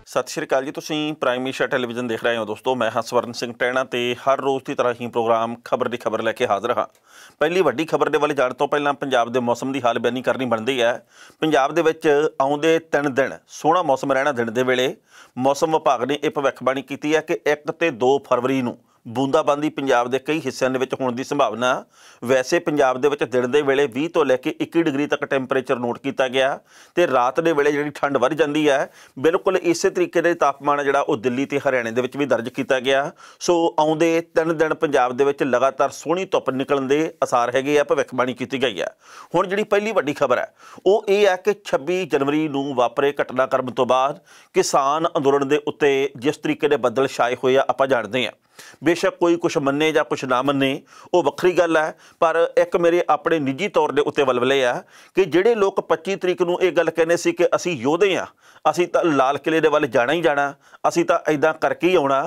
सत श्री अकाल जी। तुसीं प्राइम मीडिया टैलीविजन देख रहे हो दोस्तों। मैं हाँ स्वर्ण सिंह टैणा ते हर रोज़ की तरह ही प्रोग्राम खबर की खबर लैके हाज़र हाँ। पहली वड्डी खबर दे वाले जाण तो पहलां पंजाब दे मौसम की हाल बयानी करनी बनती है। पंजाब दे विच आउंदे 3 दिन सोहना मौसम रहना। दिन दे वेले मौसम विभाग ने यह भविष्यवाणी की है कि 1 ते 2 फरवरी नूं बूंदाबांदी पंजाब के कई हिस्सों के होने की संभावना। वैसे पंजाब के दिन के वेले 20 तो लैके 21 डिग्री तक टैंपरेचर नोट किया गया तो रात के वेले जी ठंड वध जाती है। बिल्कुल इस तरीके के तापमान जोड़ा वो दिल्ली तो हरियाणे के भी दर्ज किया गया। सो आउंदे 3 दिन पंजाब के लगातार सोहनी धुप निकलण के आसार है। भविष्यवाणी की गई है। हुण जिहड़ी पहली वड्डी खबर है वो ये है कि 26 जनवरी नूं वापरे घटनाक्रम तो बाद किसान अंदोलन के उत्ते जिस तरीके के बदल छाए हुए आपां जाणदे हां। बेशक कोई कुछ मन्ने या कुछ ना मन्ने वो वक्री गल है, पर एक मेरे अपने निजी तौर के उत्ते वलवले आ कि जिहड़े लोग 25 तरीक नूं ये गल कहने सी कि असीं योधे हाँ, असीं तां लाल किले दे वल जाना ही जाना, असीं तां इदां करके ही आउणा।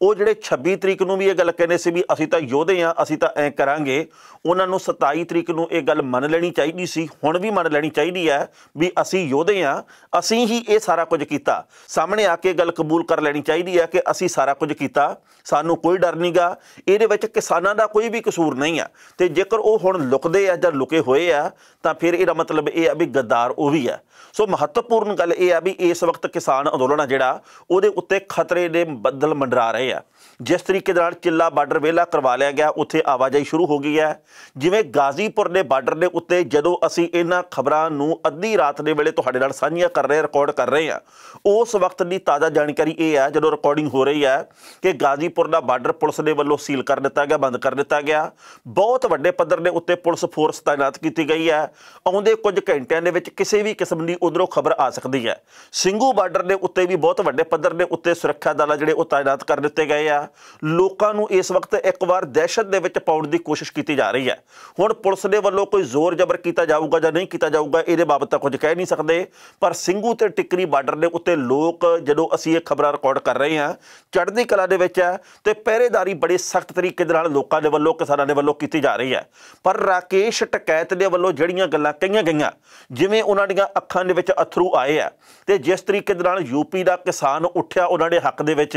वो जिहड़े 26 तरीक नूं भी ये गल कहने से भी असीं तां योधे हाँ, असीं तां ऐ करांगे, उन्हां नूं 27 तरीक नूं ये गल मन लैनी चाहिदी सी। हुण भी मन लैनी चाहिदी है भी असीं योधे हाँ, असीं ही ये सारा कुछ कीता। सामने आके गल कबूल कर लैनी चाहिदी है कि असीं सारा कुछ कीता, सानू कोई डर नहीं गा, इहदे विच किसानां दा कोई भी कसूर नहीं है। तो जेकर वो हुण लुकदे आ जां लुके होए आ तां फिर इहदा मतलब ये है भी गद्दार वो भी है। सो महत्वपूर्ण गल ये है भी इस वक्त किसान अंदोलन आ जिहड़ा उहदे उत्ते खतरे दे बदल मंडरा रहे हैं। जिस तरीके नाल चिल्ला बार्डर वेला करवा लिया गया उत्थे आवाजाही शुरू हो गई है। जिवें गाजीपुर के बार्डर के उत्ते जदों असीं इन्हां खबरां नूं अद्धी रात के वेले तुहाडे नाल साझीआं कर रहे रिकॉर्ड कर रहे हैं, उस वक्त की ताज़ा जानकारी ये है जदों रिकॉर्डिंग हो रही है कि गाजीपुर का बार्डर पुलिस के वल्लों सील कर दिता गया, बंद कर दिता गया। बहुत वड्डे पद्धर के उत्ते पुलिस फोर्स तैनात की गई है। आउंदे कुछ घंटिਆਂ ਦੇ ਵਿੱਚ किसी भी किस्म की उधरों खबर आ सकती है। ਸਿੰਘੂ बार्डर के उत्ते भी बहुत वड्डे पद्धर के उत्ते सुरक्षा दल जिहड़े वो तैनात कर दिते गए आ। लोकां नूं इस वक्त एक बार दहशत दे विच पाउण दी कोशिश की जा रही है। हुण पुलिस दे वल्लों कोई जोर जबर किया जाऊगा जां नहीं किया जाऊगा इहदे बाबत तां कुछ कह नहीं सकते, पर ਸਿੰਘੂ ते टिकरी बार्डर के उत्ते लोग जदों असीं ये खबरां रिकॉर्ड कर रहे हैं चढ़दी कला दे विच है ते पहरेदारी बड़े सख्त तरीके दे नाल लोकां दे वल्लों किसानां दे वल्लों की जा रही है। पर राकेश टकैत दे वल्लों जिहड़ियां गल्लां कहीआं गईआं जिवें उन्हां दीआं अखां दे विच अथरू आए आ ते जिस तरीके दे नाल यूपी दा किसान उठिया उन्हां दे हक दे विच,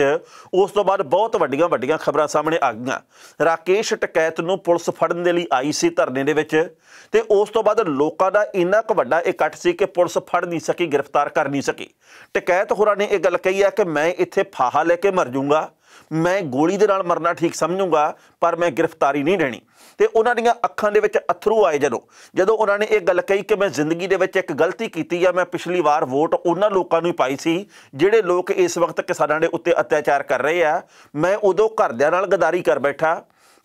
उस तो बाद बहुत वड्डियां वड्डियां खबरां सामने आ गईआं। राकेश टकैत नूं पुलिस फड़न दे लई आई सी धरने दे विच ते उस तो बाद लोकां दा इन्ना क वड्डा इकट्ठ सी कि पुलिस फड़ नहीं सकी, गिरफ्तार कर नहीं सकी। टकैत होरां ने यह गल कही है कि मैं इत्थे फाहा लैके मर जूंगा, मैं गोली दे नाल मरना ठीक समझूंगा, पर मैं गिरफ्तारी नहीं लेनी। तो उन्होंने अखां दे विच अथरू आए जदों उन्होंने ये गल कही कि मैं जिंदगी दे विच एक गलती की है, मैं पिछली बार वोट उन्होंने लोगों नूं पाई सी जिहड़े लोग इस वक्त किसानां दे उत्ते अत्याचार कर रहे हैं। मैं उदों घरदिआं नाल गद्दारी कर बैठा,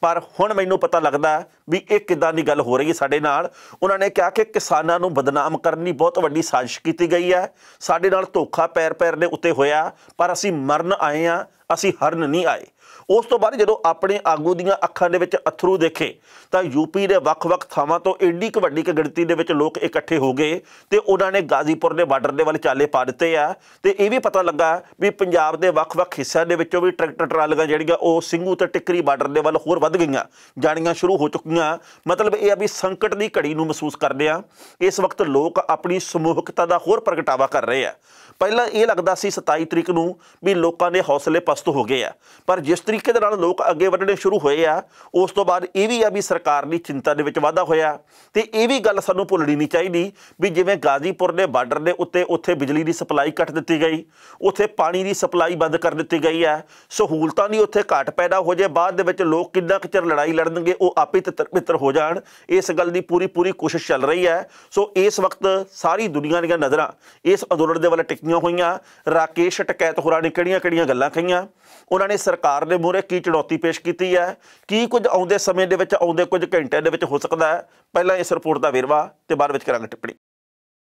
पर हुण मैनूं पता लगदा भी ये किदां दी गल हो रही है साडे नाल। उन्होंने कहा कि किसानां नूं बदनाम करने की बहुत वड्डी साजिश की गई है, साडे नाल धोखा पैर पैर दे उत्ते होया, पर असीं मरन आए हाँ, असीं हरन नहीं आए। उस तो बाद जदों अपने आगू दीआं अखां दे विच अथरू देखे तो यूपी के वक्-वक् थावां तो एडी क वड्डी गिणती दे विच लोग इकट्ठे हो गए तो उन्होंने गाजीपुर के बार्डर के वाल चाले पा दिते आ। तो यह भी पता लगा भी पंजाब के वक्-वक् हिस्सों के विचों भी ट्रैक्टर ट्रालियां जिहड़ियां वो ਸਿੰਘੂ ते टिकरी बार्डर के वाल होर वध गईआं, जाणियां शुरू हो चुकीआं। मतलब यह भी संकट की घड़ी नूं महसूस करदे आ। इस वक्त लोग अपनी समूहकता का होर प्रगटावा कर रहे हैं। पहला ये लगता सी 27 तरीक नूं भी लोगों के हौसले पस्त हो गए आ, पर जिस तरीके दे नाल लोग अगे वधने शुरू होए आ उस तो बाद ये भी आ भी सरकार की चिंता दे विच वाधा होया। ते ये भी गल सानूं भुल्लणी नहीं चाहिदी भी जिवें गाजीपुर के बार्डर के उत्ते उत्थे बिजली की सप्लाई कट दित्ती गई, उत्थे पानी की सप्लाई बंद कर दित्ती गई है। सहूलतां दी उत्थे घाट पैदा हो जाए, बाद दे विच लोग किन्ना क चिर लड़ाई लड़नगे वो आपे तितर बितर हो जाण, इस गल की पूरी पूरी कोशिश चल रही है। सो इस वक्त सारी दुनिया दीआं नज़रां इस अंदोलन दे वल टिकीआं होईआं। राकेश टकैत होरां ने किहड़ियां गल्लां कहीआं, उन्होंने सरकार के मूहरे की चुनौती पेश की है, की कुछ आउंदे समय दे विच आउंदे कुछ घंटिਆਂ दे विच हो सकता है। पहला इस रिपोर्ट का वेरवा ते बाद विच करांगे टिप्पणी।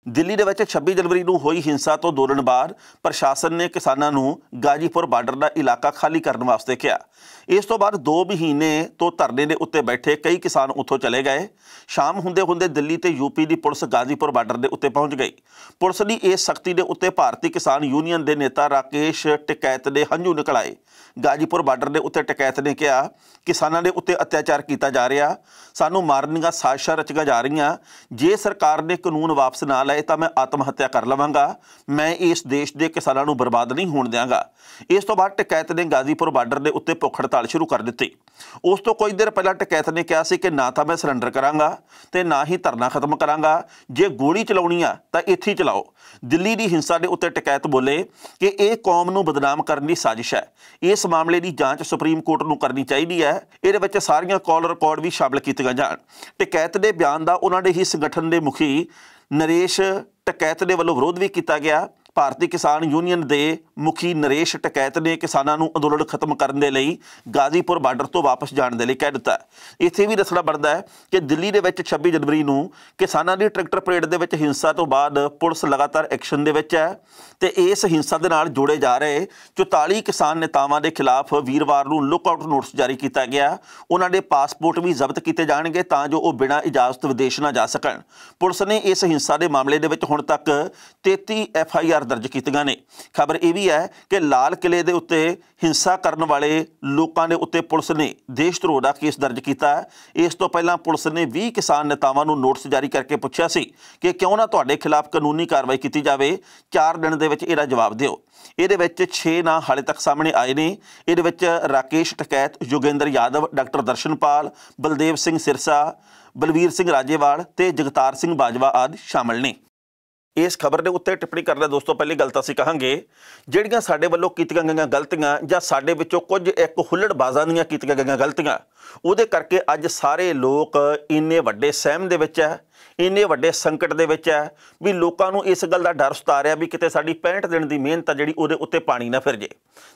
दिल्ली के 26 जनवरी को हुई हिंसा तो 2 दिन बाद प्रशासन ने किसानों को गाजीपुर बार्डर का इलाका खाली करने वास्ते कहा। इस तो बाद 2 महीने तो धरने के उत्ते बैठे कई किसान उत्थों चले गए। शाम होंदे होंदे दिल्ली ते यूपी की पुलिस गाजीपुर बार्डर के उत्ते पहुँच गई। पुलिस की इस सख्ती के उत्ते भारतीय किसान यूनीयन के नेता राकेश टकैत के हंझू निकल आए। गाजीपुर बार्डर के उत्ते टकैत ने कहा किसानों के उत्ते अत्याचार किया जा रहा, सानू मारन दीआं साजिशां रचियां जा रहीआं, जे सरकार ने कानून वापस ना ਗए तो मैं आत्म हत्या कर लवांगा, मैं इस देश के किसानों को बर्बाद नहीं होने देंगा। इस तो बाद टकैत ने गाजीपुर बार्डर के उत्ते भुख हड़ताल शुरू कर दी। उस तो कुछ देर पहला टकैत ने कहा कि ना तो मैं सरेंडर करांगा ते ना ही धरना खत्म करांगा, जे गोली चलाउणी आ तां इत्थे ही चलाओ। दिल्ली की हिंसा के उत्ते टकैत बोले कि यह कौम नूं बदनाम करने की साजिश है, इस मामले की जांच सुप्रीम कोर्ट नूं करनी चाहिए है, इहदे विच सारियां कॉल रिकॉर्ड भी शामिल कीतियां जाण। टकैत के बयान का उन्होंने ही संगठन के मुखी नरेश टकैत के वलों विरोध भी किया गया। भारतीय किसान यूनीयन के मुखी नरेश टकैत ने किसानों को अंदोलन खत्म करने के लिए गाजीपुर बार्डर तो वापस जाने के लिए कह दिता। इत्थे भी दसना बनता है कि दिल्ली के 26 जनवरी को किसानों की ट्रैक्टर परेड के हिंसा तो बाद पुलिस लगातार एक्शन के है तो इस हिंसा के नाल जोड़े जा रहे 44 किसान नेतावां के खिलाफ वीरवार को लुकआउट नोटिस जारी किया गया। उन्होंने पासपोर्ट भी जब्त किए जाएंगे तां जो वह बिना इजाजत विदेश ना जा सकन। पुलिस ने इस हिंसा के मामले के हुण तक 33 FIR दर्ज कीतियां ने। खबर यह भी है कि लाल किले के उत्ते हिंसा करने वाले लोगों के उत्ते पुलिस ने देशद्रोह का केस दर्ज किया। इस तो पहला पुलिस ने 20 किसान नेतावां नूं नोटिस जारी करके पूछा सी कि क्यों ना तुहाडे खिलाफ कानूनी कार्रवाई की जाए, 4 दिन दे विच इहदा जवाब दिओ। इहदे विच 6 नाम हाले तक सामने आए ने। इहदे विच राकेश टकैत, योगेंद्र यादव, डॉक्टर दर्शनपाल, बलदेव सिंह सिरसा, बलवीर सिंह राजेवाल ते जगतार सिंह बाजवा आदि शामिल ने। इस खबर के उत्ते टिप्पणी करना दोस्तों पहली गल तां असीं कहांगे जिहड़ियां साडे वल्लों कीतीआं गईआं गलतियां जां साडे विचों कुछ एक हुल्लड़बाज़ां दीआं कीतीआं गईआं गलतियां उहदे करके अज सारे लोग इन्ने वड्डे सहम दे विच है, इन्ने वड्डे संकट दे विच है भी लोकां नूं इस गल दा डर सता रिहा भी किते साडी 65 दिन दी मिहनत आ जिहड़ी उहदे उत्ते पानी ना फिर जे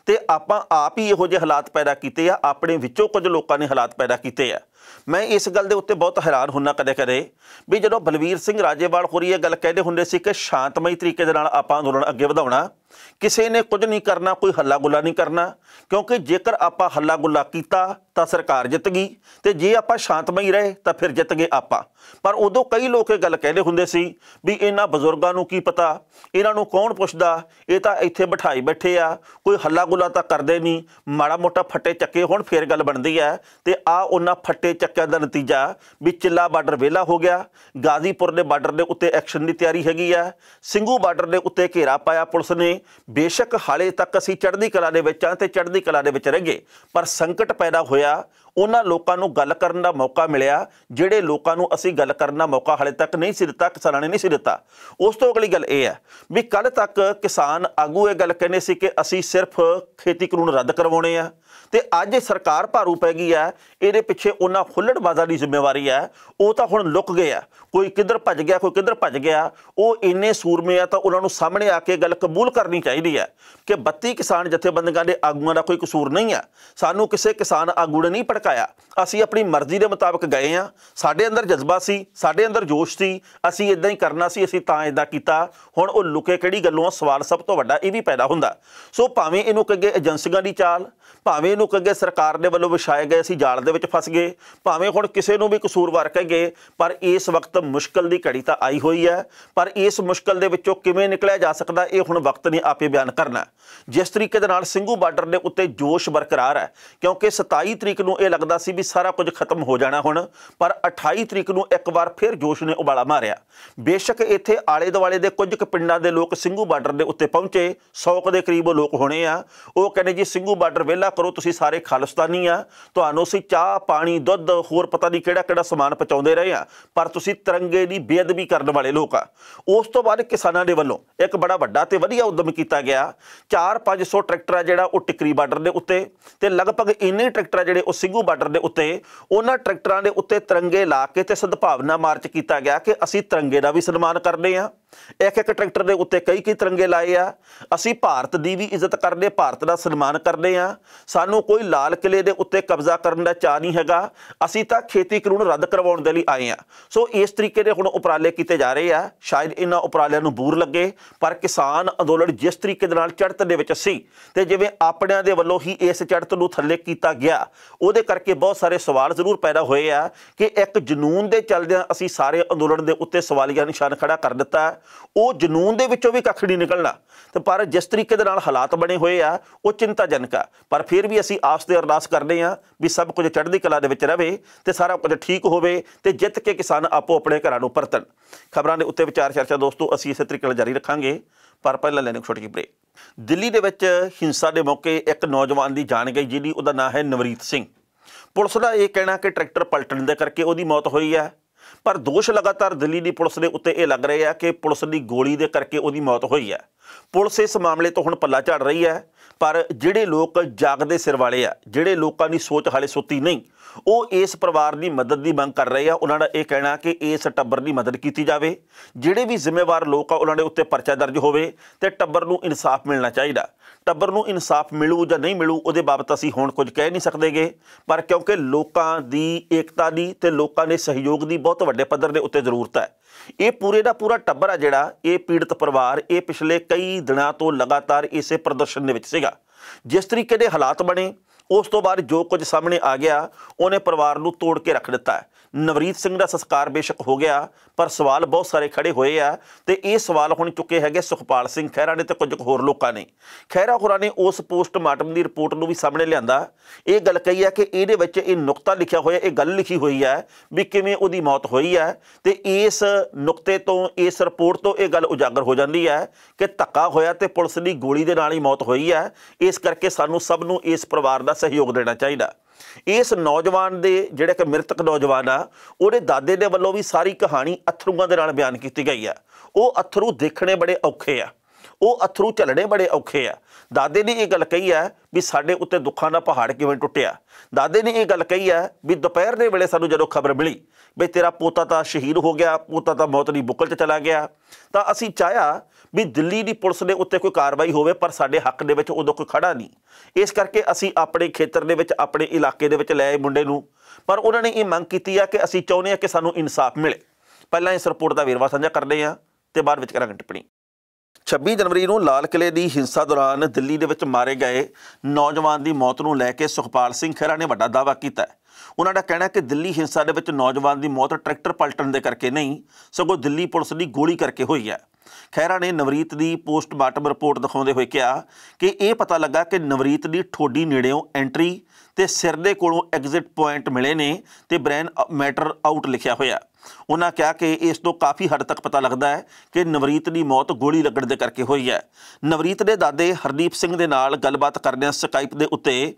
ते आपां आप ही इहो जिहे हालात पैदा कीते आ, अपने विचों कुछ लोकां ने हालात पैदा कीते आ। मैं इस गल के उत्ते बहुत हैरान हुन्ना कदे कदे भी जदों बलवीर सिंह राजेवाल होरी ये गल कहते हुंदे सी कि शांतमई तरीके दे नाल आपां अंदोलन अगे वधाउणा, किसी ने कुछ नहीं करना, कोई हल्ला गुला नहीं करना, क्योंकि जेकर आपां हल्ला गुला कीता तां सरकार जित गई ते जे आपां शांतमई रहे तां फिर जित गए आपां। पर उदों कई लोग ये गल कहते हुंदे सी भी इन्हां बजुर्गां नूं की पता, इन्हां नूं कौन पुछदा, ये तां इत्थे बिठाई बैठे आ, कोई हल्ला गुला तां करदे नहीं, माड़ा मोटा फट्टे चक्के होण फिर गल बनदी है। ते आ उन्हां फट्टे चक्किਆਂ ਦਾ नतीजा भी चिल्ला बार्डर वेला हो गया, गाजीपुर के बार्डर के उत्ते एक्शन की तैयारी हैगी है, ਸਿੰਘੂ बार्डर के उत्ते घेरा पाया पुलिस ने। बेशक हाले तक असीं चढ़दी कला दे विच ते चढ़दी कला दे विच रह गए, पर संकट पैदा होया, उन्हां लोकां नूं गल करन दा मौका मिलिया जिहड़े लोकां नूं असीं गल करन दा मौका हाले तक नहीं सी दित्ता, किसानां ने नहीं सी दित्ता। उस तो अगली गल ये है भी कल तक किसान आगू ये गल कहने सी कि असीं सिर्फ खेती कानून रद्द करवाउणे आ ते अज सरकार भारू पै गई है, इहदे पिछे उन्हां हुल्लड़बाज़ां दी जिम्मेवारी है। वो तो हुण लुक गए आ, कोई किधर भज गया, कोई किधर भज गया, वो इन्ने सूरमे आ तां उन्हां नूं सामने आके गल कबूल करनी चाहिदी है कि 32 किसान जथेबंदियां दे आगूआं दा कोई कसूर नहीं है, सानूं किसी किसान आगू ने नहीं भड़काया, असीं अपनी मर्जी के मुताबिक गए हाँ, साडे अंदर जज्बा सी, साडे अंदर जोश सी, असीं इदां ही करना सी, असीं तां इदां कीता। हुण वो लुके किहड़ी गल्लों सवाल सब तो वड्डा ये भी पैदा हुंदा। सो भावें इहनूं कहिए एजेंसियां दी चाल, भावें इहनूं कहिए सरकार दे वल्लों विछाए गए असीं जाल दे विच फस गए, भावें हुण किसी नूं भी कसूरवार कहिए, पर इस वक्त मुश्किल की घड़ी तां आई हुई है। पर इस मुश्किल दे विचों किवें निकलिया जा सकदा ये हुण वक्त ने आपे बयान करना। जिस तरीके दे नाल ਸਿੰਘੂ बार्डर के उत्ते जोश बरकरार है, क्योंकि 27 तरीक नूं ये लगदा सी भी सारा कुछ खत्म हो जाना हुण, पर 28 तरीक नूं एक बार फिर जोश ने उबाला मारिया। बेशक इत्थे आले दुआले दे कुछ पिंडां दे लोग ਸਿੰਘੂ बार्डर के उत्ते पहुंचे, 100 के करीब लोग होने आ। वो कहने जी ਸਿੰਘੂ बार्डर वेला करो, तुसीं सारे खालिस्तानी आ, तुहानूं असीं चाह पानी दुੱਧ होर पता नहीं किहड़ा समान पहुंचाउंदे रहे आ, पर तुसीं तिरंगे की बेअदबी करने वाले लोग आ। उस तो बाद किसानां दे वल्लों एक बड़ा वड्डा ते वधिया उद्यम किया गया। 400-500 ट्रैक्टर आ जिहड़ा वो टिकरी बार्डर के उत्ते ते लगभग इन्ने ट्रैक्टर जिहड़े वो ਸਿੰਘੂ बार्डर के उत्ते उन्हां ट्रैक्टरां दे उत्ते तिरंगे ला के ते सद्भावना मार्च किया गया कि असीं तिरंगे का भी सन्मान करदे आ। एक ट्रैक्टर के उत्ते कई तिरंगे लाए आ, असीं भारत की भी इज्जत करदे, भारत का सन्मान करदे आ, सानूं कोई लाल किले के उत्ते कब्जा करने का चाह नहीं हैगा, असीं तां खेती कानून रद्द करवाउण दे लई आए आ। सो इस तरीके के हुण उपराले कीते जा रहे आ। शायद इन्हां उपरालिਆਂ नूं बूर लगे, पर किसान अंदोलन जिस तरीके दे नाल चढ़त दे विच सी ते जिवें अपणिਆਂ दे वल्लों ही इस चढ़त नूं थੱਲੇ कीता गया, ਉਹਦੇ करके बहुत सारे सवाल जरूर पैदा होए आ कि एक जनून दे चलदिआं असीं सारे अंदोलन दे उत्ते सवालिया निशान खड़ा कर दिता ਉਹ ਜਨੂਨ ਦੇ ਵਿੱਚੋਂ ਵੀ ਕੱਖ ਨਹੀਂ ਨਿਕਲਣਾ। ਤੇ ਪਰ ਜਿਸ ਤਰੀਕੇ ਦੇ ਨਾਲ ਹਾਲਾਤ ਬਣੇ ਹੋਏ ਆ ਉਹ ਚਿੰਤਾਜਨਕ ਆ। ਪਰ ਫਿਰ ਵੀ ਅਸੀਂ ਆਸ ਤੇ ਅਰਦਾਸ ਕਰਦੇ ਹਾਂ ਵੀ ਸਭ ਕੁਝ ਚੜ੍ਹਦੀ ਕਲਾ ਦੇ ਵਿੱਚ ਰਹੇ ਤੇ ਸਾਰਾ ਕੁਝ ਠੀਕ ਹੋਵੇ ਤੇ ਜਿੱਤ ਕੇ ਕਿਸਾਨ ਆਪੋ ਆਪਣੇ ਘਰਾਂ ਨੂੰ ਪਰਤਣ। ਖਬਰਾਂ ਦੇ ਉੱਤੇ ਵਿਚਾਰ ਚਰਚਾ ਦੋਸਤੋ ਅਸੀਂ ਇਸੇ ਤਰੀਕੇ ਨਾਲ ਜਾਰੀ ਰੱਖਾਂਗੇ, ਪਰ ਪਹਿਲਾਂ ਲੈਣੇ ਛੋਟੀ ਜਿਹੀ ਬ੍ਰੇਕ। ਦਿੱਲੀ ਦੇ ਵਿੱਚ ਹਿੰਸਾ ਦੇ ਮੌਕੇ ਇੱਕ ਨੌਜਵਾਨ ਦੀ ਜਾਨ ਗਈ ਜਿਹਦੀ ਉਹਦਾ ਨਾਂ ਹੈ ਨਵਰੀਤ ਸਿੰਘ। ਪੁਲਿਸ ਦਾ ਇਹ ਕਹਿਣਾ ਕਿ ਟਰੈਕਟਰ ਪਲਟਣ ਦੇ ਕਰਕੇ ਉਹਦੀ ਮੌਤ ਹੋਈ ਹੈ, ਪਰ ਦੋਸ਼ ਲਗਾਤਾਰ ਦਿੱਲੀ ਦੀ ਪੁਲਿਸ ਦੇ ਉੱਤੇ ਇਹ ਲੱਗ ਰਹੇ ਆ ਕਿ ਪੁਲਿਸ ਦੀ ਗੋਲੀ ਦੇ ਕਰਕੇ ਉਹਦੀ ਮੌਤ ਹੋਈ ਹੈ। ਪੁਲਿਸ ਇਸ ਮਾਮਲੇ ਤੋਂ ਹੁਣ ਪੱਲਾ ਝਾੜ ਰਹੀ ਹੈ, ਪਰ ਜਿਹੜੇ ਲੋਕ ਜਾਗਦੇ ਸਿਰ ਵਾਲੇ ਆ, ਜਿਹੜੇ ਲੋਕਾਂ ਦੀ ਸੋਚ ਹਾਲੇ ਸੁੱਤੀ ਨਹੀਂ, ਉਹ ਇਸ ਪਰਿਵਾਰ ਦੀ ਮਦਦ ਦੀ ਮੰਗ ਕਰ ਰਹੇ ਆ। ਉਹਨਾਂ ਦਾ ਇਹ ਕਹਿਣਾ ਕਿ ਇਸ ਟੱਬਰ ਦੀ ਮਦਦ ਕੀਤੀ ਜਾਵੇ, ਜਿਹੜੇ ਵੀ ਜ਼ਿੰਮੇਵਾਰ ਲੋਕ ਆ ਉਹਨਾਂ ਦੇ ਉੱਤੇ ਪਰਚਾ ਦਰਜ ਹੋਵੇ ਤੇ ਟੱਬਰ ਨੂੰ ਇਨਸਾਫ ਮਿਲਣਾ ਚਾਹੀਦਾ। ਟੱਬਰ ਨੂੰ ਇਨਸਾਫ ਮਿਲੂ ਜਾਂ ਨਹੀਂ ਮਿਲੂ ਉਹਦੇ ਬਾਬਤ ਅਸੀਂ ਹੁਣ ਕੁਝ ਕਹਿ ਨਹੀਂ ਸਕਦੇਗੇ, ਪਰ ਕਿਉਂਕਿ ਲੋਕਾਂ ਦੀ ਏਕਤਾ ਦੀ ਤੇ ਲੋਕਾਂ ਦੇ ਸਹਿਯੋਗ ਦੀ ਬਹੁਤ ਵੱਡੇ ਪੱਧਰ ਦੇ ਉੱਤੇ ਜ਼ਰੂਰਤ ਹੈ। ਇਹ ਪੂਰੇ ਦਾ ਪੂਰਾ ਟੱਬਰ ਆ ਜਿਹੜਾ ਇਹ ਪੀੜਤ ਪਰਿਵਾਰ ਇਹ ਪਿਛਲੇ ਕਈ ਦਿਨਾਂ ਤੋਂ ਲਗਾਤਾਰ ਇਸੇ ਪ੍ਰਦਰਸ਼ਨ ਦੇ ਵਿੱਚ ਸੀਗਾ। ਜਿਸ ਤਰੀਕੇ ਦੇ ਹਾਲਾਤ ਬਣੇ ਉਸ ਤੋਂ ਬਾਅਦ ਜੋ ਕੁਝ ਸਾਹਮਣੇ ਆ ਗਿਆ ਉਹਨੇ ਪਰਿਵਾਰ ਨੂੰ ਤੋੜ ਕੇ ਰੱਖ ਦਿੱਤਾ ਹੈ। ਨਵਰੀਤ ਸਿੰਘ ਦਾ ਸੰਸਕਾਰ ਬੇਸ਼ੱਕ ਹੋ ਗਿਆ, ਪਰ ਸਵਾਲ ਬਹੁਤ ਸਾਰੇ ਖੜੇ ਹੋਏ ਆ ਤੇ ਇਹ ਸਵਾਲ ਹੁਣ ਚੁੱਕੇ ਹੈਗੇ ਸੁਖਪਾਲ ਸਿੰਘ ਖਹਿਰਾ ਨੇ ਤੇ ਕੁਝ ਹੋਰ ਲੋਕਾਂ ਨੇ। ਖਹਿਰਾ ਹੋਰਾਂ ਨੇ ਉਸ ਪੋਸਟਮਾਰਟਮ ਦੀ ਰਿਪੋਰਟ ਨੂੰ ਵੀ ਸਾਹਮਣੇ ਲਿਆਂਦਾ। ਇਹ ਗੱਲ ਕਹੀ ਹੈ ਕਿ ਇਹਦੇ ਵਿੱਚ ਇਹ ਨੁਕਤਾ ਲਿਖਿਆ ਹੋਇਆ, ਇਹ ਗੱਲ ਲਿਖੀ ਹੋਈ ਹੈ ਵੀ ਕਿਵੇਂ ਉਹਦੀ ਮੌਤ ਹੋਈ ਹੈ ਤੇ ਇਸ ਨੁਕਤੇ ਤੋਂ ਇਸ ਰਿਪੋਰਟ ਤੋਂ ਇਹ ਗੱਲ ਉਜਾਗਰ ਹੋ ਜਾਂਦੀ ਹੈ ਕਿ ਧੱਕਾ ਹੋਇਆ ਤੇ ਪੁਲਿਸ ਦੀ ਗੋਲੀ ਦੇ ਨਾਲ ਹੀ ਮੌਤ ਹੋਈ ਹੈ। ਇਸ ਕਰਕੇ ਸਾਨੂੰ ਸਭ ਨੂੰ ਇਸ ਪਰਿਵਾਰ ਦਾ ਸਹਿਯੋਗ ਦੇਣਾ ਚਾਹੀਦਾ। ਇਸ ਨੌਜਵਾਨ ਦੇ ਜਿਹੜੇ ਕਿ ਮ੍ਰਿਤਕ ਨੌਜਵਾਨ ਆ ਉਹਦੇ ਦਾਦੇ ਦੇ ਵੱਲੋਂ ਵੀ ਸਾਰੀ ਕਹਾਣੀ ਅਥਰੂਆਂ ਦੇ ਨਾਲ ਬਿਆਨ ਕੀਤੀ ਗਈ ਆ। ਉਹ ਅਥਰੂ ਦੇਖਣੇ ਬੜੇ ਔਖੇ ਆ, ਉਹ ਅਥਰੂ ਝੱਲਣੇ ਬੜੇ ਔਖੇ ਆ। ਦਾਦੇ ਨੇ ਇਹ ਗੱਲ ਕਹੀ ਹੈ ਵੀ ਸਾਡੇ ਉੱਤੇ ਦੁੱਖਾਂ ਦਾ ਪਹਾੜ ਕਿਵੇਂ ਟੁੱਟਿਆ। ਦਾਦੇ ਨੇ ਇਹ ਗੱਲ ਕਹੀ ਹੈ ਵੀ ਦੁਪਹਿਰ ਦੇ ਵੇਲੇ ਸਾਨੂੰ ਜਦੋਂ ਖਬਰ ਮਿਲੀ ਵੀ ਤੇਰਾ ਪੋਤਾ ਤਾਂ ਸ਼ਹੀਦ ਹੋ ਗਿਆ, ਪੋਤਾ ਤਾਂ ਮੌਤ ਦੀ ਬੁੱਕਲ 'ਚ ਚਲਾ ਗਿਆ, ਤਾਂ ਅਸੀਂ ਚਾਹਿਆ ਵੀ ਦਿੱਲੀ ਦੀ ਪੁਲਿਸ ਦੇ ਉੱਤੇ ਕੋਈ ਕਾਰਵਾਈ ਹੋਵੇ, ਪਰ ਸਾਡੇ ਹੱਕ ਦੇ ਵਿੱਚ ਉਦੋਂ ਕੋਈ ਖੜਾ ਨਹੀਂ। ਇਸ ਕਰਕੇ ਅਸੀਂ ਆਪਣੇ ਖੇਤਰ ਦੇ ਵਿੱਚ ਆਪਣੇ ਇਲਾਕੇ ਦੇ ਵਿੱਚ ਲੈ ਆਏ ਮੁੰਡੇ ਨੂੰ, ਪਰ ਉਹਨਾਂ ਨੇ ਇਹ ਮੰਗ ਕੀਤੀ ਆ ਕਿ ਅਸੀਂ ਚਾਹੁੰਦੇ ਹਾਂ ਕਿ ਸਾਨੂੰ ਇਨਸਾਫ ਮਿਲੇ। ਪਹਿਲਾਂ ਇਸ ਰਿਪੋਰਟ ਦਾ ਵੇਰਵਾ ਸਾਂਝਾ ਕਰਦੇ ਹਾਂ ਤੇ ਬਾਅਦ ਵਿੱਚ ਕਰਾਂਗੇ ਟਿੱਪਣੀ। 26 ਜਨਵਰੀ ਨੂੰ ਲਾਲ ਕਿਲ੍ਹੇ ਦੀ ਹਿੰਸਾ ਦੌਰਾਨ ਦਿੱਲੀ ਦੇ ਵਿੱਚ ਮਾਰੇ ਗਏ ਨੌਜਵਾਨ ਦੀ ਮੌਤ ਨੂੰ ਲੈ ਕੇ ਸੁਖਪਾਲ ਸਿੰਘ ਖਹਿਰਾ ਨੇ ਵੱਡਾ ਦਾਅਵਾ ਕੀਤਾ ਹੈ। ਉਹਨਾਂ ਦਾ ਕਹਿਣਾ ਕਿ ਦਿੱਲੀ ਹਿੰਸਾ ਦੇ ਵਿੱਚ ਨੌਜਵਾਨ ਦੀ ਮੌਤ ਟਰੈਕਟਰ ਪਲਟਣ ਦੇ ਕਰਕੇ ਨਹੀਂ, ਸਗੋਂ ਦਿੱਲੀ ਪੁਲਿਸ ਦੀ ਗੋਲੀ ਕਰਕੇ ਹੋਈ ਹੈ। ਖਹਿਰਾ ਨੇ ਨਵਰੀਤ ਦੀ ਪੋਸਟਮਾਰਟਮ ਰਿਪੋਰਟ ਦਿਖਾਉਂਦੇ ਹੋਏ ਕਿਹਾ ਕਿ ਇਹ ਪਤਾ ਲੱਗਾ ਕਿ ਨਵਰੀਤ ਦੀ ਠੋਡੀ ਨੇੜਿਓਂ ਐਂਟਰੀ ਤੇ ਸਿਰ ਦੇ ਕੋਲੋਂ ਐਗਜ਼ਿਟ ਪੁਆਇੰਟ ਮਿਲੇ ਨੇ ਤੇ ਬ੍ਰੇਨ ਮੈਟਰ ਆਊਟ ਲਿਖਿਆ ਹੋਇਆ। ਉਹਨਾਂ ਕਿਹਾ ਕਿ ਇਸ ਤੋਂ ਕਾਫੀ ਹੱਦ ਤੱਕ ਪਤਾ ਲੱਗਦਾ ਹੈ ਕਿ ਨਵਰੀਤ ਦੀ ਮੌਤ ਗੋਲੀ ਲੱਗਣ ਦੇ ਕਰਕੇ ਹੋਈ ਹੈ। ਨਵਰੀਤ ਦੇ ਦਾਦੇ ਹਰਦੀਪ ਸਿੰਘ ਦੇ ਨਾਲ ਗੱਲਬਾਤ ਕਰਦਿਆਂ ਸਕਾਈਪ ਦੇ ਉੱਤੇ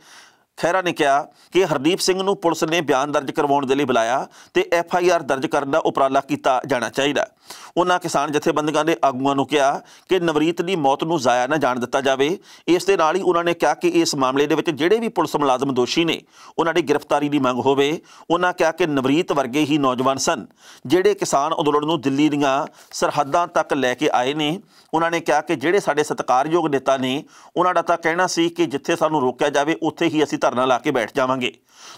ਖਹਿਰਾ ਨੇ ਕਿਹਾ ਕਿ ਹਰਦੀਪ ਸਿੰਘ ਨੂੰ ਪੁਲਿਸ ਨੇ ਬਿਆਨ ਦਰਜ ਕਰਵਾਉਣ ਦੇ ਲਈ ਬੁਲਾਇਆ ਤੇ FIR ਦਰਜ ਕਰਨ ਦਾ ਉਪਰਾਲਾ ਕੀਤਾ ਜਾਣਾ ਚਾਹੀਦਾ। ਉਹਨਾਂ ਕਿਸਾਨ ਜਥੇਬੰਦੀਆਂ ਦੇ ਆਗੂਆਂ ਨੂੰ ਕਿਹਾ ਕਿ ਨਵਰੀਤ ਦੀ ਮੌਤ ਨੂੰ ਜ਼ਾਇਆ ਨਾ ਜਾਣ ਦਿੱਤਾ ਜਾਵੇ। ਇਸ ਦੇ ਨਾਲ ਹੀ ਉਹਨਾਂ ਨੇ ਕਿਹਾ ਕਿ ਇਸ ਮਾਮਲੇ ਦੇ ਵਿੱਚ ਜਿਹੜੇ ਵੀ ਪੁਲਿਸ ਮੁਲਾਜ਼ਮ ਦੋਸ਼ੀ ਨੇ ਉਹਨਾਂ ਦੀ ਗ੍ਰਿਫਤਾਰੀ ਦੀ ਮੰਗ ਹੋਵੇ। ਉਹਨਾਂ ਕਿਹਾ ਕਿ ਨਵਰੀਤ ਵਰਗੇ ਹੀ ਨੌਜਵਾਨ ਸਨ ਜਿਹੜੇ ਕਿਸਾਨ ਅੰਦੋਲਨ ਨੂੰ ਦਿੱਲੀ ਦੀਆਂ ਸਰਹੱਦਾਂ ਤੱਕ ਲੈ ਕੇ ਆਏ ਨੇ। ਉਹਨਾਂ ਨੇ ਕਿਹਾ ਕਿ ਜਿਹੜੇ ਸਾਡੇ ਸਤਿਕਾਰਯੋਗ ਨੇਤਾ ਨੇ ਉਹਨਾਂ ਦਾ ਤਾਂ ਕਹਿਣਾ ਸੀ ਕਿ ਜਿੱਥੇ ਸਾਨੂੰ ਰੋਕਿਆ ਜਾਵੇ ਉੱਥੇ ਹੀ ਅਸੀਂ ਧਰਨਾ ਲਾ ਕੇ ਬੈਠ ਜਾਵਾਂਗੇ।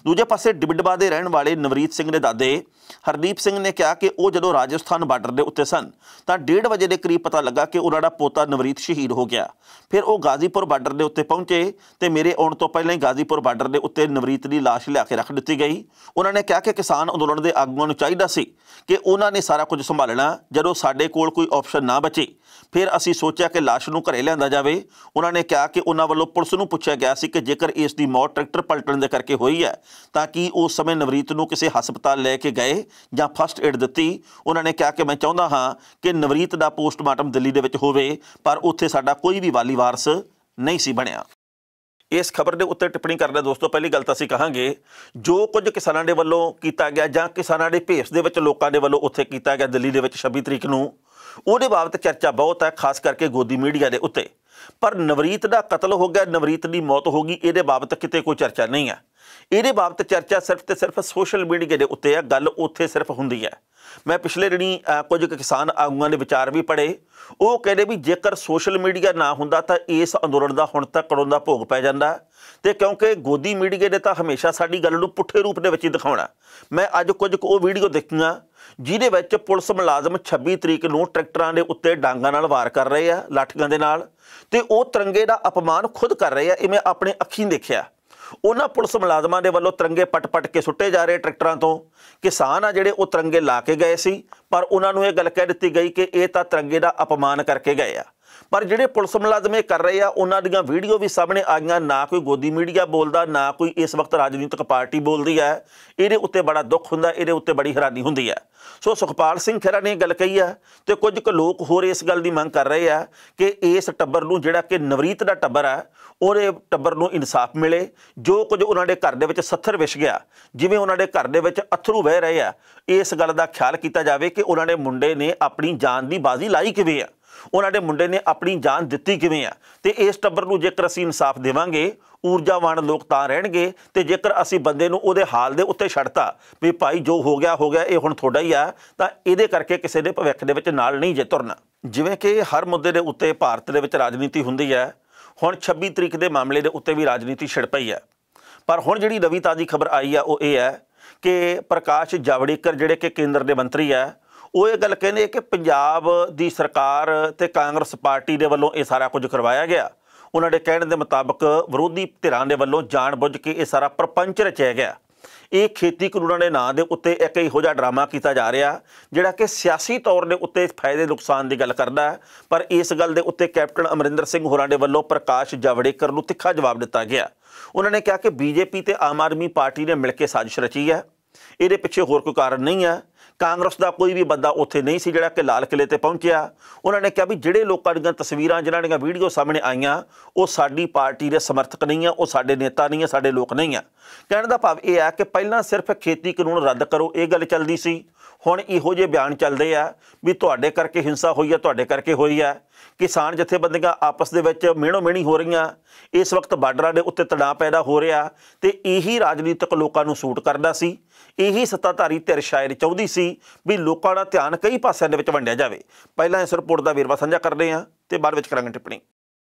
ਦੂਜੇ ਪਾਸੇ ਡਿਬਡਬਾ ਦੇ ਰਹਿਣ ਵਾਲੇ ਨਵਰੀਤ ਸਿੰਘ ਦੇ ਦਾਦੇ ਹਰਦੀਪ ਸਿੰਘ ਨੇ ਕਿਹਾ ਕਿ ਉਹ ਜਦੋਂ ਰਾਜਸਥਾਨ ਬਾਰਡਰ ਦੇ ਉੱਤੇ ਸਨ ਤਾਂ 1:30 ਵਜੇ ਦੇ ਕਰੀਬ ਪਤਾ ਲੱਗਾ ਕਿ ਉਹਨਾਂ ਦਾ ਪੋਤਾ ਨਵਰੀਤ ਸ਼ਹੀਦ ਹੋ ਗਿਆ। ਫਿਰ ਉਹ ਗਾਜ਼ੀਪੁਰ ਬਾਰਡਰ ਦੇ ਉੱਤੇ ਪਹੁੰਚੇ ਤੇ ਮੇਰੇ ਆਉਣ ਤੋਂ ਪਹਿਲਾਂ ਹੀ ਗਾਜ਼ੀਪੁਰ ਬਾਰਡਰ ਦੇ ਉੱਤੇ ਨਵਰੀਤ ਦੀ ਲਾਸ਼ ਲਿਆ ਕੇ ਰੱਖ ਦਿੱਤੀ ਗਈ। ਉਹਨਾਂ ਨੇ ਕਿਹਾ ਕਿ ਕਿਸਾਨ ਅੰਦੋਲਨ ਦੇ ਆਗੂਆਂ ਨੂੰ ਚਾਹੀਦਾ ਸੀ ਕਿ ਉਹਨਾਂ ਨੇ ਸਾਰਾ ਕੁਝ ਸੰਭਾਲਣਾ। ਜਦੋਂ ਸਾਡੇ ਕੋਲ ਕੋਈ ਆਪਸ਼ਨ ਨਾ ਬਚੇ ਫਿਰ ਅਸੀਂ ਸੋਚਿਆ ਕਿ ਲਾਸ਼ ਨੂੰ ਘਰੇ ਲਿਆਂਦਾ ਜਾਵੇ। ਉਹਨਾਂ ਨੇ ਕਿਹਾ ਕਿ ਉਹਨਾਂ ਵੱਲੋਂ ਪੁਲਿਸ ਨੂੰ ਪੁੱਛਿਆ ਗਿਆ ਸੀ ਕਿ ਜੇਕਰ ਇਸ ਦੀ ਮੌਤ ਟਰੈਕਟਰ ਪਲਟਣ ਦੇ ਕਰਕੇ ਹੋਈ ਹੈ ਤਾਂ ਕੀ ਉਸ ਸਮੇਂ ਨਵਰੀਤ ਨੂੰ ਕਿਸੇ ਹਸਪਤਾਲ ਲੈ ਕੇ ਗਏ ਜਾਂ ਫਸਟ ਏਡ ਦਿੱਤੀ। ਉਹਨਾਂ ਨੇ ਕਿਹਾ ਕਿ ਮੈਂ ਚਾਹੁੰਦਾ ਹਾਂ ਕਿ ਨਵਰੀਤ ਦਾ ਪੋਸਟਮਾਰਟਮ ਦਿੱਲੀ ਦੇ ਵਿੱਚ ਹੋਵੇ, ਪਰ ਉੱਥੇ ਸਾਡਾ ਕੋਈ ਵੀ ਵਾਲੀ ਵਾਰਸ ਨਹੀਂ ਸੀ ਬਣਿਆ। ਇਸ ਖਬਰ ਦੇ ਉੱਤੇ ਟਿੱਪਣੀ ਕਰਦੇ ਦੋਸਤੋ ਪਹਿਲੀ ਗੱਲ ਤਾਂ ਅਸੀਂ ਕਹਾਂਗੇ ਜੋ ਕੁਝ ਕਿਸਾਨਾਂ ਦੇ ਵੱਲੋਂ ਕੀਤਾ ਗਿਆ ਜਾਂ ਕਿਸਾਨਾਂ ਦੇ ਭੇਸ ਦੇ ਵਿੱਚ ਲੋਕਾਂ ਦੇ ਵੱਲੋਂ ਉੱਥੇ ਕੀਤਾ ਗਿਆ ਦਿੱਲੀ ਦੇ ਵਿੱਚ 26 ਤਰੀਕ ਨੂੰ, ਉਹਦੇ ਬਾਬਤ ਚਰਚਾ ਬਹੁਤ ਹੈ, ਖਾਸ ਕਰਕੇ ਗੋਦੀ ਮੀਡੀਆ ਦੇ ਉੱਤੇ। ਪਰ ਨਵਰੀਤ ਦਾ ਕਤਲ ਹੋ ਗਿਆ, ਨਵਰੀਤ ਦੀ ਮੌਤ ਹੋ ਗਈ, ਇਹਦੇ ਬਾਬਤ ਕਿਤੇ ਕੋਈ ਚਰਚਾ ਨਹੀਂ ਹੈ। ਇਹਦੇ ਬਾਬਤ ਚਰਚਾ ਸਿਰਫ ਤੇ ਸਿਰਫ ਸੋਸ਼ਲ ਮੀਡੀਆ ਦੇ ਉੱਤੇ ਹੈ। ਗੱਲ ਉੱਥੇ ਸਿਰਫ ਹੁੰਦੀ ਹੈ। ਮੈਂ ਪਿਛਲੇ ਦਿਨੀ ਕੁਝ ਕਿਸਾਨ ਆਗੂਆਂ ਦੇ ਵਿਚਾਰ ਵੀ ਪੜ੍ਹੇ। ਉਹ ਕਹਿੰਦੇ ਵੀ ਜੇਕਰ ਸੋਸ਼ਲ ਮੀਡੀਆ ਨਾ ਹੁੰਦਾ ਤਾਂ ਇਸ ਅੰਦੋਲਨ ਦਾ ਹੁਣ ਤੱਕ ਕੜੋਂ ਦਾ ਭੋਗ ਪੈ ਜਾਂਦਾ। ਤੇ ਕਿਉਂਕਿ ਗੋਦੀ ਮੀਡੀਆ ਨੇ ਤਾਂ ਹਮੇਸ਼ਾ ਸਾਡੀ ਗੱਲ ਨੂੰ ਪੁੱਠੇ ਰੂਪ ਦੇ ਵਿੱਚ ਹੀ ਦਿਖਾਉਣਾ। ਮੈਂ ਅੱਜ ਕੁਝ ਉਹ ਵੀਡੀਓ ਦੇਖੀਆਂ ਜਿਹਦੇ ਵਿੱਚ ਪੁਲਿਸ ਮੁਲਾਜ਼ਮ 26 ਤਰੀਕ ਨੂੰ ਟਰੈਕਟਰਾਂ ਦੇ ਉੱਤੇ ਡਾਂਗਾਂ ਨਾਲ ਵਾਰ ਕਰ ਰਹੇ ਆ, ਲਾਠੀਆਂ ਦੇ ਨਾਲ, ਤੇ ਉਹ ਤਿਰੰਗੇ ਦਾ ਅਪਮਾਨ ਖੁਦ ਕਰ ਰਹੇ ਆ। ਇਹ ਮੈਂ ਆਪਣੇ ਅੱਖੀਂ ਦੇਖਿਆ। ਉਹਨਾਂ ਪੁਲਿਸ ਮੁਲਾਜ਼ਮਾਂ ਦੇ ਵੱਲੋਂ ਤਿਰੰਗੇ ਪਟ ਕੇ ਸੁੱਟੇ ਜਾ ਰਹੇ ਟਰੈਕਟਰਾਂ ਤੋਂ। ਕਿਸਾਨ ਆ ਜਿਹੜੇ ਉਹ ਤਿਰੰਗੇ ਲਾ ਕੇ ਗਏ ਸੀ, ਪਰ ਉਹਨਾਂ ਨੂੰ ਇਹ ਗੱਲ ਕਹਿ ਦਿੱਤੀ ਗਈ ਕਿ ਇਹ ਤਾਂ ਤਿਰੰਗੇ ਦਾ ਅਪਮਾਨ ਕਰਕੇ ਗਏ ਆ। ਪਰ ਜਿਹੜੇ ਪੁਲਿਸ ਮੁਲਾਜ਼ਮ ਇਹ ਕਰ ਰਹੇ ਆ ਉਹਨਾਂ ਦੀਆਂ ਵੀਡੀਓ ਵੀ ਸਾਹਮਣੇ ਆਈਆਂ। ਨਾ ਕੋਈ ਗੋਦੀ ਮੀਡੀਆ ਬੋਲਦਾ, ਨਾ ਕੋਈ ਇਸ ਵਕਤ ਰਾਜਨੀਤਿਕ ਪਾਰਟੀ ਬੋਲਦੀ ਹੈ। ਇਹਦੇ ਉੱਤੇ ਬੜਾ ਦੁੱਖ ਹੁੰਦਾ, ਇਹਦੇ ਉੱਤੇ ਬੜੀ ਹੈਰਾਨੀ ਹੁੰਦੀ ਹੈ। ਸੋ ਸੁਖਪਾਲ ਸਿੰਘ ਖਹਿਰਾ ਨੇ ਇਹ ਗੱਲ ਕਹੀ ਹੈ ਤੇ ਕੁਝ ਕੁ ਲੋਕ ਹੋਰ ਇਸ ਗੱਲ ਦੀ ਮੰਗ ਕਰ ਰਹੇ ਆ ਕਿ ਇਸ ਟੱਬਰ ਨੂੰ, ਜਿਹੜਾ ਕਿ ਨਵਰੀਤ ਦਾ ਟੱਬਰ ਹੈ, ਉਹਦੇ ਟੱਬਰ ਨੂੰ ਇਨਸਾਫ ਮਿਲੇ। ਜੋ ਕੁਝ ਉਹਨਾਂ ਦੇ ਘਰ ਦੇ ਵਿੱਚ ਸੱਥਰ ਵਿਛ ਗਿਆ, ਜਿਵੇਂ ਉਹਨਾਂ ਦੇ ਘਰ ਦੇ ਵਿੱਚ ਅਥਰੂ ਵਹਿ ਰਹੇ ਆ, ਇਸ ਗੱਲ ਦਾ ਖਿਆਲ ਕੀਤਾ ਜਾਵੇ ਕਿ ਉਹਨਾਂ ਦੇ ਮੁੰਡੇ ਨੇ ਆਪਣੀ ਜਾਨ ਦੀ ਬਾਜ਼ੀ ਲਾਈ ਕਿਵੇਂ ਆ, ਉਹਨਾਂ ਦੇ ਮੁੰਡੇ ਨੇ ਆਪਣੀ ਜਾਨ ਦਿੱਤੀ ਕਿਵੇਂ ਆ। ਤੇ ਇਸ ਟੱਬਰ ਨੂੰ ਜੇਕਰ ਅਸੀਂ ਇਨਸਾਫ ਦੇਵਾਂਗੇ, ਊਰਜਾਵਾਨ ਲੋਕ ਤਾਂ ਰਹਿਣਗੇ। ਤੇ ਜੇਕਰ ਅਸੀਂ ਬੰਦੇ ਨੂੰ ਉਹਦੇ ਹਾਲ ਦੇ ਉੱਤੇ ਛੱਡਤਾ ਵੀ ਭਾਈ ਜੋ ਹੋ ਗਿਆ, ਇਹ ਹੁਣ ਤੁਹਾਡਾ ਹੀ ਆ, ਤਾਂ ਇਹਦੇ ਕਰਕੇ ਕਿਸੇ ਦੇ ਭਵਿੱਖ ਦੇ ਵਿੱਚ ਨਾਲ ਨਹੀਂ ਜੇ ਤੁਰਨਾ। ਜਿਵੇਂ ਕਿ ਹਰ ਮੁੱਦੇ ਦੇ ਉੱਤੇ ਭਾਰਤ ਦੇ ਵਿੱਚ ਰਾਜਨੀਤੀ ਹੁੰਦੀ ਹੈ, ਹੁਣ 26 ਤਰੀਕ ਦੇ ਮਾਮਲੇ ਦੇ ਉੱਤੇ ਵੀ ਰਾਜਨੀਤੀ ਛਿੜ ਪਈ ਹੈ। ਪਰ ਹੁਣ ਜਿਹੜੀ ਨਵੀਂ ਤਾਜ਼ੀ ਖਬਰ ਆਈ ਆ ਉਹ ਇਹ ਹੈ ਕਿ ਪ੍ਰਕਾਸ਼ ਜਾਵੜੇਕਰ, ਜਿਹੜੇ ਕਿ ਕੇਂਦਰ ਦੇ ਮੰਤਰੀ ਆ, ਉਹ ਇਹ ਗੱਲ ਕਹਿੰਦੇ ਕਿ ਪੰਜਾਬ ਦੀ ਸਰਕਾਰ ਤੇ ਕਾਂਗਰਸ ਪਾਰਟੀ ਦੇ ਵੱਲੋਂ ਇਹ ਸਾਰਾ ਕੁਝ ਕਰਵਾਇਆ ਗਿਆ। ਉਹਨਾਂ ਦੇ ਕਹਿਣ ਦੇ ਮੁਤਾਬਕ ਵਿਰੋਧੀ ਧਿਰਾਂ ਦੇ ਵੱਲੋਂ ਜਾਣ ਬੁੱਝ ਕੇ ਇਹ ਸਾਰਾ ਪ੍ਰਪੰਚ ਰਚਿਆ ਗਿਆ। ਇਹ ਖੇਤੀ ਕਾਨੂੰਨਾਂ ਦੇ ਨਾਂ ਦੇ ਉੱਤੇ ਇੱਕ ਇਹੋ ਜਿਹਾ ਡਰਾਮਾ ਕੀਤਾ ਜਾ ਰਿਹਾ ਜਿਹੜਾ ਕਿ ਸਿਆਸੀ ਤੌਰ ਦੇ ਉੱਤੇ ਫਾਇਦੇ ਨੁਕਸਾਨ ਦੀ ਗੱਲ ਕਰਦਾ ਹੈ। ਪਰ ਇਸ ਗੱਲ ਦੇ ਉੱਤੇ ਕੈਪਟਨ ਅਮਰਿੰਦਰ ਸਿੰਘ ਹੋਰਾਂ ਦੇ ਵੱਲੋਂ ਪ੍ਰਕਾਸ਼ ਜਾਵੜੇਕਰ ਨੂੰ ਤਿੱਖਾ ਜਵਾਬ ਦਿੱਤਾ ਗਿਆ। ਉਹਨਾਂ ਨੇ ਕਿਹਾ ਕਿ ਬੀਜੇਪੀ ਤੇ ਆਮ ਆਦਮੀ ਪਾਰਟੀ ਨੇ ਮਿਲ ਕੇ ਸਾਜ਼ਿਸ਼ ਰਚੀ ਹੈ, ਇਹਦੇ ਪਿੱਛੇ ਹੋਰ ਕੋਈ ਕਾਰਨ ਨਹੀਂ ਹੈ। ਕਾਂਗਰਸ ਦਾ ਕੋਈ ਵੀ ਬੰਦਾ ਉੱਥੇ ਨਹੀਂ ਸੀ ਜਿਹੜਾ ਕਿ ਲਾਲ ਕਿਲੇ ਤੇ ਪਹੁੰਚਿਆ। ਉਹਨਾਂ ਨੇ ਕਿਹਾ ਵੀ ਜਿਹੜੇ ਲੋਕਾਂ ਦੀਆਂ ਤਸਵੀਰਾਂ, ਜਿਨ੍ਹਾਂ ਦੀਆਂ ਵੀਡੀਓ ਸਾਹਮਣੇ ਆਈਆਂ, ਉਹ ਸਾਡੀ ਪਾਰਟੀ ਦੇ ਸਮਰਥਕ ਨਹੀਂ ਆ, ਉਹ ਸਾਡੇ ਨੇਤਾ ਨਹੀਂ ਆ, ਸਾਡੇ ਲੋਕ ਨਹੀਂ ਆ। ਕਹਿਣ ਦਾ ਭਾਵ ਇਹ ਹੈ ਕਿ ਪਹਿਲਾਂ ਸਿਰਫ ਖੇਤੀ ਕਾਨੂੰਨ ਰੱਦ ਕਰੋ, ਇਹ ਗੱਲ ਚੱਲਦੀ ਸੀ। ਹੁਣ ਇਹੋ ਜਿਹੇ ਬਿਆਨ ਚੱਲਦੇ ਆ ਵੀ ਤੁਹਾਡੇ ਕਰਕੇ ਹਿੰਸਾ ਹੋਈ ਆ, ਤੁਹਾਡੇ ਕਰਕੇ ਹੋਈ ਆ। ਕਿਸਾਨ ਜਥੇਬੰਦੀਆਂ ਆਪਸ ਦੇ ਵਿੱਚ ਮਿਹਣੋ ਮਿਹਣੀ ਹੋ ਰਹੀਆਂ। ਇਸ ਵਕਤ ਬਾਰਡਰਾਂ ਦੇ ਉੱਤੇ ਤਣਾਅ ਪੈਦਾ ਹੋ ਰਿਹਾ ਤੇ ਇਹੀ ਰਾਜਨੀਤਿਕ ਲੋਕਾਂ ਨੂੰ ਸੂਟ ਕਰਦਾ ਸੀ। ਇਹੀ ਸੱਤਾਧਾਰੀ ਧਿਰ ਸ਼ਾਇਦ ਚਾਹੁੰਦੀ ਸੀ ਵੀ ਲੋਕਾਂ ਦਾ ਧਿਆਨ ਕਈ ਪਾਸਿਆਂ ਦੇ ਵਿੱਚ ਵੰਡਿਆ ਜਾਵੇ। ਪਹਿਲਾਂ ਇਸ ਰਿਪੋਰਟ ਦਾ ਵੇਰਵਾ ਸਾਂਝਾ ਕਰਦੇ ਹਾਂ ਤੇ ਬਾਅਦ ਵਿੱਚ ਕਰਾਂਗੇ ਟਿੱਪਣੀ।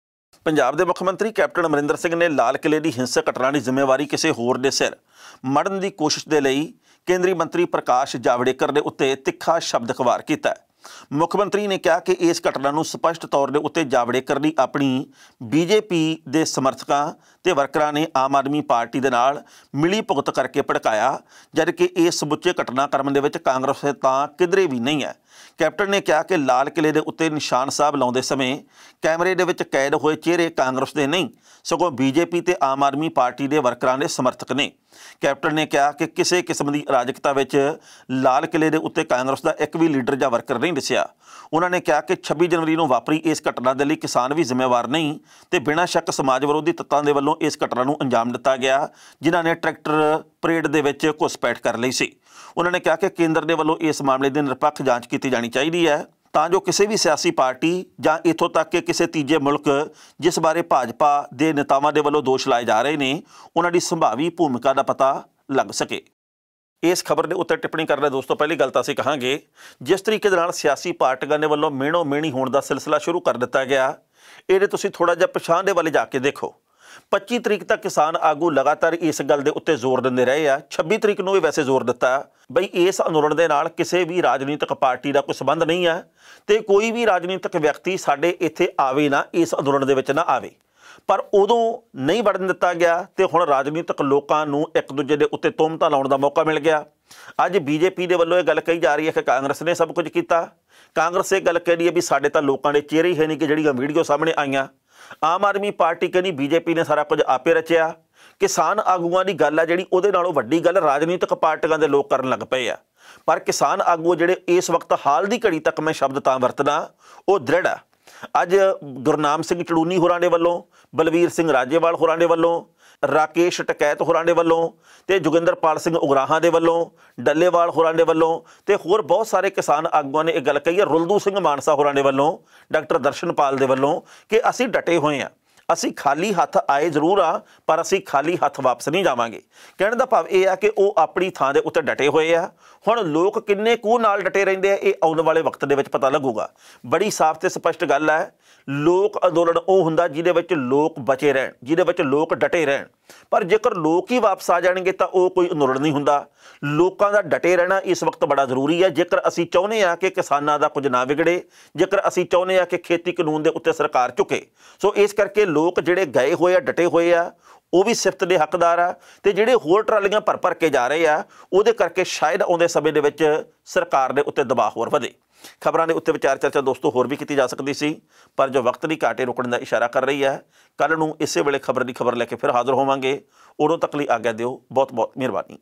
ਪੰਜਾਬ ਦੇ ਮੁੱਖ ਮੰਤਰੀ ਕੈਪਟਨ ਅਮਰਿੰਦਰ ਸਿੰਘ ਨੇ ਲਾਲ ਕਿਲੇ ਦੀ ਹਿੰਸਕ ਘਟਨਾ ਦੀ ਜ਼ਿੰਮੇਵਾਰੀ ਕਿਸੇ ਹੋਰ ਦੇ ਸਿਰ ਮੜਨ ਦੀ ਕੋਸ਼ਿਸ਼ ਦੇ ਲਈ ਕੇਂਦਰੀ ਮੰਤਰੀ ਪ੍ਰਕਾਸ਼ ਜਾਵੜੇਕਰ ਦੇ ਉੱਤੇ ਤਿੱਖਾ ਸ਼ਬਦ ਵਾਰ ਕੀਤਾ। ਮੁੱਖ ਮੰਤਰੀ ਨੇ ਕਿਹਾ ਕਿ ਇਸ ਘਟਨਾ ਨੂੰ ਸਪਸ਼ਟ ਤੌਰ ਦੇ ਉੱਤੇ ਜਾਵੜੇਕਰ ਦੀ ਆਪਣੀ ਬੀਜੇਪੀ ਦੇ ਸਮਰਥਕਾਂ ਤੇ ਵਰਕਰਾਂ ਨੇ ਆਮ ਆਦਮੀ ਪਾਰਟੀ ਦੇ ਨਾਲ ਮਿਲੀ ਭੁਗਤ ਕਰਕੇ ਭੜਕਾਇਆ, ਜਦਕਿ ਇਸ ਸਮੁੱਚੇ ਘਟਨਾਕ੍ਰਮ ਦੇ ਵਿੱਚ ਕਾਂਗਰਸ ਤਾਂ ਕਿਧਰੇ ਵੀ ਨਹੀਂ ਹੈ। ਕੈਪਟਨ ਨੇ ਕਿਹਾ ਕਿ ਲਾਲ ਕਿਲੇ ਦੇ ਉੱਤੇ ਨਿਸ਼ਾਨ ਸਾਹਿਬ ਲਾਉਂਦੇ ਸਮੇਂ ਕੈਮਰੇ ਦੇ ਵਿੱਚ ਕੈਦ ਹੋਏ ਚਿਹਰੇ ਕਾਂਗਰਸ ਦੇ ਨਹੀਂ, ਸਗੋਂ ਬੀਜੇਪੀ ਤੇ ਆਮ ਆਦਮੀ ਪਾਰਟੀ ਦੇ ਵਰਕਰਾਂ ਦੇ ਸਮਰਥਕ ਨੇ। ਕੈਪਟਨ ਨੇ ਕਿਹਾ ਕਿ ਕਿਸੇ ਕਿਸਮ ਦੀ ਅਰਾਜਕਤਾ ਵਿੱਚ ਲਾਲ ਕਿਲੇ ਦੇ ਉੱਤੇ ਕਾਂਗਰਸ ਦਾ ਇੱਕ ਵੀ ਲੀਡਰ ਜਾਂ ਵਰਕਰ ਨਹੀਂ ਦਿਸਿਆ। ਉਹਨਾਂ ਨੇ ਕਿਹਾ ਕਿ 26 ਜਨਵਰੀ ਨੂੰ ਵਾਪਰੀ ਇਸ ਘਟਨਾ ਦੇ ਲਈ ਕਿਸਾਨ ਵੀ ਜ਼ਿੰਮੇਵਾਰ ਨਹੀਂ ਤੇ ਬਿਨਾਂ ਸ਼ੱਕ ਸਮਾਜ ਵਿਰੋਧੀ ਤੱਤਾਂ ਦੇ ਵੱਲੋਂ ਇਸ ਘਟਨਾ ਨੂੰ ਅੰਜਾਮ ਦਿੱਤਾ ਗਿਆ, ਜਿਨ੍ਹਾਂ ਨੇ ਟਰੈਕਟਰ ਪਰੇਡ ਦੇ ਵਿੱਚ ਘੁਸਪੈਠ ਕਰ ਲਈ ਸੀ। ਉਹਨਾਂ ਨੇ ਕਿਹਾ ਕਿ ਕੇਂਦਰ ਦੇ ਵੱਲੋਂ ਇਸ ਮਾਮਲੇ ਦੀ ਨਿਰਪੱਖ ਜਾਂਚ ਕੀਤੀ ਜਾਣੀ ਚਾਹੀਦੀ ਹੈ ਤਾਂ ਜੋ ਕਿਸੇ ਵੀ ਸਿਆਸੀ ਪਾਰਟੀ ਜਾਂ ਇੱਥੋਂ ਤੱਕ ਕਿ ਕਿਸੇ ਤੀਜੇ ਮੁਲਕ ਜਿਸ ਬਾਰੇ ਭਾਜਪਾ ਦੇ ਨੇਤਾਵਾਂ ਦੇ ਵੱਲੋਂ ਦੋਸ਼ ਲਾਏ ਜਾ ਰਹੇ ਨੇ, ਉਹਨਾਂ ਦੀ ਸੰਭਾਵੀ ਭੂਮਿਕਾ ਦਾ ਪਤਾ ਲੱਗ ਸਕੇ। ਇਸ ਖਬਰ ਦੇ ਉੱਤੇ ਟਿੱਪਣੀ ਕਰਨਾ ਦੋਸਤੋ, ਪਹਿਲੀ ਗੱਲ ਤਾਂ ਅਸੀਂ ਕਹਾਂਗੇ ਜਿਸ ਤਰੀਕੇ ਦੇ ਨਾਲ ਸਿਆਸੀ ਪਾਰਟੀਆਂ ਦੇ ਵੱਲੋਂ ਮਿਹਣੋ ਮਿਹਣੀ ਹੋਣ ਦਾ ਸਿਲਸਿਲਾ ਸ਼ੁਰੂ ਕਰ ਦਿੱਤਾ ਗਿਆ, ਇਹਦੇ ਤੁਸੀਂ ਥੋੜ੍ਹਾ ਜਿਹਾ ਪਛਾਣ ਦੇ ਵੱਲ ਜਾ ਕੇ ਦੇਖੋ। 25 ਤਰੀਕ ਤੱਕ ਕਿਸਾਨ ਆਗੂ ਲਗਾਤਾਰ ਇਸ ਗੱਲ ਦੇ ਉੱਤੇ ਜ਼ੋਰ ਦਿੰਦੇ ਰਹੇ ਆ। 26 ਤਰੀਕ ਨੂੰ ਵੀ ਵੈਸੇ ਜ਼ੋਰ ਦਿੱਤਾ ਬਈ ਇਸ ਅੰਦੋਲਨ ਦੇ ਨਾਲ ਕਿਸੇ ਵੀ ਰਾਜਨੀਤਿਕ ਪਾਰਟੀ ਦਾ ਕੋਈ ਸੰਬੰਧ ਨਹੀਂ ਹੈ ਤੇ ਕੋਈ ਵੀ ਰਾਜਨੀਤਿਕ ਵਿਅਕਤੀ ਸਾਡੇ ਇੱਥੇ ਆਵੇ ਨਾ, ਇਸ ਅੰਦੋਲਨ ਦੇ ਵਿੱਚ ਨਾ ਆਵੇ। ਪਰ ਉਦੋਂ ਨਹੀਂ ਵੜਨ ਦਿੱਤਾ ਗਿਆ ਤੇ ਹੁਣ ਰਾਜਨੀਤਿਕ ਲੋਕਾਂ ਨੂੰ ਇੱਕ ਦੂਜੇ ਦੇ ਉੱਤੇ ਤੁਹਮਤਾਂ ਲਾਉਣ ਦਾ ਮੌਕਾ ਮਿਲ ਗਿਆ। ਅੱਜ ਬੀਜੇਪੀ ਦੇ ਵੱਲੋਂ ਇਹ ਗੱਲ ਕਹੀ ਜਾ ਰਹੀ ਹੈ ਕਿ ਕਾਂਗਰਸ ਨੇ ਸਭ ਕੁਝ ਕੀਤਾ। ਕਾਂਗਰਸ ਇਹ ਗੱਲ ਕਹਿ ਰਹੀ ਹੈ ਵੀ ਸਾਡੇ ਤਾਂ ਲੋਕਾਂ ਦੇ ਚਿਹਰੇ ਹੀ ਹੈ ਨਹੀਂ ਕਿ ਜਿਹੜੀਆਂ ਵੀਡੀਓ ਸਾਹਮਣੇ ਆਈਆਂ। ਆਮ ਆਦਮੀ ਪਾਰਟੀ ਕਹਿੰਦੀ ਬੀਜੇਪੀ ਨੇ ਸਾਰਾ ਕੁਝ ਆਪੇ ਰਚਿਆ। ਕਿਸਾਨ ਆਗੂਆਂ ਦੀ ਗੱਲ ਆ ਜਿਹੜੀ, ਉਹਦੇ ਨਾਲੋਂ ਵੱਡੀ ਗੱਲ ਰਾਜਨੀਤਿਕ ਪਾਰਟੀਆਂ ਦੇ ਲੋਕ ਕਰਨ ਲੱਗ ਪਏ ਆ। ਪਰ ਕਿਸਾਨ ਆਗੂ ਜਿਹੜੇ ਇਸ ਵਕਤ ਹਾਲ ਦੀ ਘੜੀ ਤੱਕ ਮੈਂ ਸ਼ਬਦ ਤਾਂ ਵਰਤਦਾ, ਉਹ ਦ੍ਰਿੜ ਆ। ਅੱਜ ਗੁਰਨਾਮ ਸਿੰਘ ਚੜੂਨੀ ਹੋਰਾਂ ਦੇ ਵੱਲੋਂ, ਬਲਵੀਰ ਸਿੰਘ ਰਾਜੇਵਾਲ ਹੋਰਾਂ ਦੇ ਵੱਲੋਂ, ਰਾਕੇਸ਼ ਟਕੈਤ ਹੋਰਾਂ ਦੇ ਵੱਲੋਂ ਤੇ ਜੋਗਿੰਦਰਪਾਲ ਸਿੰਘ ਉਗਰਾਹਾਂ ਦੇ ਵੱਲੋਂ, ਡੱਲੇਵਾਲ ਹੋਰਾਂ ਦੇ ਵੱਲੋਂ ਤੇ ਹੋਰ ਬਹੁਤ ਸਾਰੇ ਕਿਸਾਨ ਆਗੂਆਂ ਨੇ ਇਹ ਗੱਲ ਕਹੀ ਹੈ। ਰੁਲਦੂ ਸਿੰਘ ਮਾਨਸਾ ਹੋਰਾਂ ਦੇ ਵੱਲੋਂ, ਡਾਕਟਰ ਦਰਸ਼ਨਪਾਲ ਦੇ ਵੱਲੋਂ ਕਿ ਅਸੀਂ ਡਟੇ ਹੋਏ ਹਾਂ, ਅਸੀਂ ਖਾਲੀ ਹੱਥ ਆਏ ਜ਼ਰੂਰ ਆ ਪਰ ਅਸੀਂ ਖਾਲੀ ਹੱਥ ਵਾਪਸ ਨਹੀਂ ਜਾਵਾਂਗੇ। ਕਹਿਣ ਦਾ ਭਾਵ ਇਹ ਆ ਕਿ ਉਹ ਆਪਣੀ ਥਾਂ ਦੇ ਉੱਤੇ ਡਟੇ ਹੋਏ ਆ। ਹੁਣ ਲੋਕ ਕਿੰਨੇ ਕੁ ਨਾਲ ਡਟੇ ਰਹਿੰਦੇ ਆ, ਇਹ ਆਉਣ ਵਾਲੇ ਵਕਤ ਦੇ ਵਿੱਚ ਪਤਾ ਲੱਗੂਗਾ। ਬੜੀ ਸਾਫ਼ ਤੇ ਸਪਸ਼ਟ ਗੱਲ ਹੈ, ਲੋਕ ਅੰਦੋਲਨ ਉਹ ਹੁੰਦਾ ਜਿਹਦੇ ਵਿੱਚ ਲੋਕ ਬਚੇ ਰਹਿਣ, ਜਿਹਦੇ ਵਿੱਚ ਲੋਕ ਡਟੇ ਰਹਿਣ। ਪਰ ਜੇਕਰ ਲੋਕ ਹੀ ਵਾਪਸ ਆ ਜਾਣਗੇ ਤਾਂ ਉਹ ਕੋਈ ਅੰਦੋਲਨ ਨਹੀਂ ਹੁੰਦਾ। ਲੋਕਾਂ ਦਾ ਡਟੇ ਰਹਿਣਾ ਇਸ ਵਕਤ ਬੜਾ ਜ਼ਰੂਰੀ ਹੈ ਜੇਕਰ ਅਸੀਂ ਚਾਹੁੰਦੇ ਹਾਂ ਕਿ ਕਿਸਾਨਾਂ ਦਾ ਕੁਝ ਨਾ ਵਿਗੜੇ, ਜੇਕਰ ਅਸੀਂ ਚਾਹੁੰਦੇ ਹਾਂ ਕਿ ਖੇਤੀ ਕਾਨੂੰਨ ਦੇ ਉੱਤੇ ਸਰਕਾਰ ਝੁਕੇ। ਸੋ ਇਸ ਕਰਕੇ ਲੋਕ ਜਿਹੜੇ ਗਏ ਹੋਏ ਆ, ਡਟੇ ਹੋਏ ਆ, ਉਹ ਵੀ ਸਿਫਤ ਦੇ ਹੱਕਦਾਰ ਆ ਤੇ ਜਿਹੜੇ ਹੋਰ ਟਰਾਲੀਆਂ ਭਰ ਕੇ ਜਾ ਰਹੇ ਆ ਉਹਦੇ ਕਰਕੇ ਸ਼ਾਇਦ ਆਉਂਦੇ ਸਮੇਂ ਦੇ ਵਿੱਚ ਸਰਕਾਰ ਦੇ ਉੱਤੇ ਦਬਾਅ ਹੋਰ ਵਧੇ। ਖਬਰਾਂ ਦੇ ਉੱਤੇ ਵਿਚਾਰ ਚਰਚਾ ਦੋਸਤੋ ਹੋਰ ਵੀ ਕੀਤੀ ਜਾ ਸਕਦੀ ਸੀ, ਪਰ ਜੋ ਵਕਤ ਦੀ ਘਾਟ ਰੁਕਣ ਦਾ ਇਸ਼ਾਰਾ ਕਰ ਰਹੀ ਹੈ। ਕੱਲ੍ਹ ਨੂੰ ਇਸੇ ਵੇਲੇ ਖਬਰ ਦੀ ਖਬਰ ਲੈ ਕੇ ਫਿਰ ਹਾਜ਼ਰ ਹੋਵਾਂਗੇ। ਉਦੋਂ ਤੱਕ ਲਈ ਆਗਿਆ ਦਿਓ। ਬਹੁਤ ਬਹੁਤ ਮਿਹਰਬਾਨੀ।